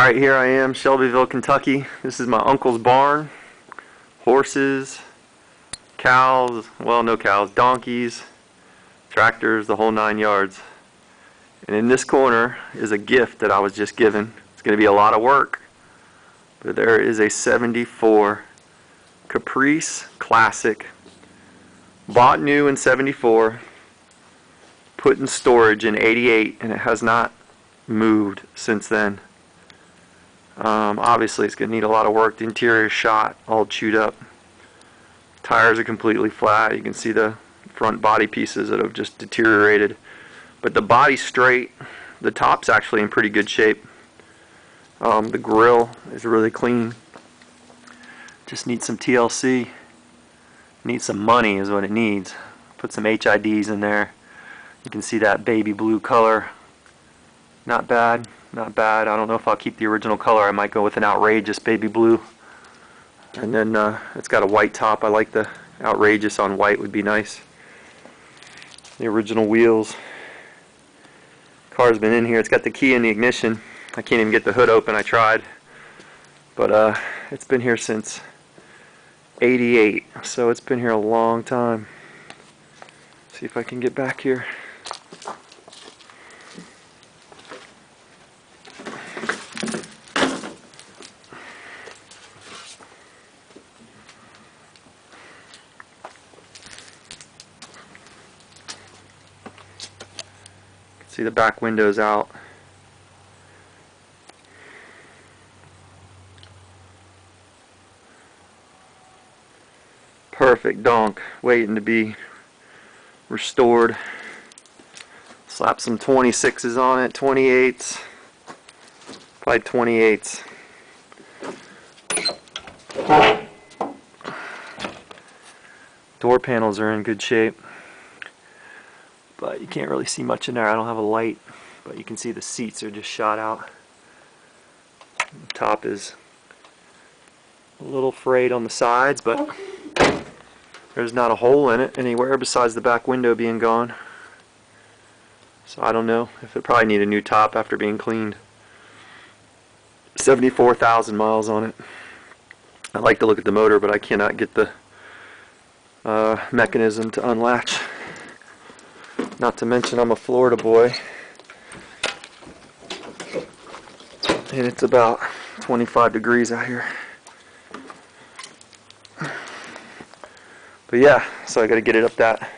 Alright, here I am, Shelbyville, Kentucky. This is my uncle's barn. Horses, cows, well, no cows, donkeys, tractors, the whole 9 yards. And in this corner is a gift that I was just given. It's going to be a lot of work. But there is a 74 Caprice Classic. Bought new in 74. Put in storage in 88, and it has not moved since then. Obviously it's going to need a lot of work. The interior is shot, all chewed up. Tires are completely flat. You can see the front body pieces that have just deteriorated. But the body's straight. The top's actually in pretty good shape. The grill is really clean. Just needs some TLC. Needs some money is what it needs. Put some HIDs in there. You can see that baby blue color. Not bad. Not bad. I don't know if I'll keep the original color. I might go with an outrageous baby blue. And then it's got a white top. I like the outrageous on white, would be nice. The original wheels. Car's been in here. It's got the key in the ignition. I can't even get the hood open. I tried. But it's been here since 88. So it's been here a long time. See if I can get back here. See the back windows out. Perfect donk, waiting to be restored. Slap some 26s on it, 28s, probably 28s. Door panels are in good shape, but you can't really see much in there. I don't have a light, but you can see the seats are just shot out. The top is a little frayed on the sides, but there's not a hole in it anywhere besides the back window being gone. So I don't know if it probably need a new top after being cleaned. 74,000 miles on it. I like to look at the motor, but I cannot get the mechanism to unlatch. Not to mention I'm a Florida boy, and it's about 25 degrees out here. But yeah, so I got to get it up that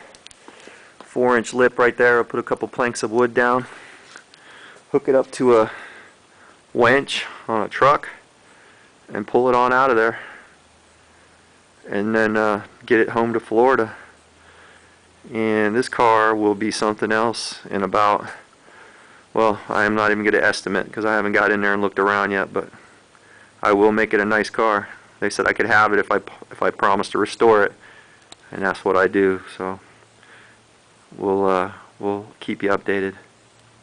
4-inch lip right there. I'll put a couple planks of wood down, hook it up to a winch on a truck, and pull it on out of there, and then get it home to Florida. And this car will be something else in about, well, I am not even going to estimate because I haven't got in there and looked around yet, but I will make it a nice car. They said I could have it if I promise to restore it, and that's what I do. So we'll keep you updated.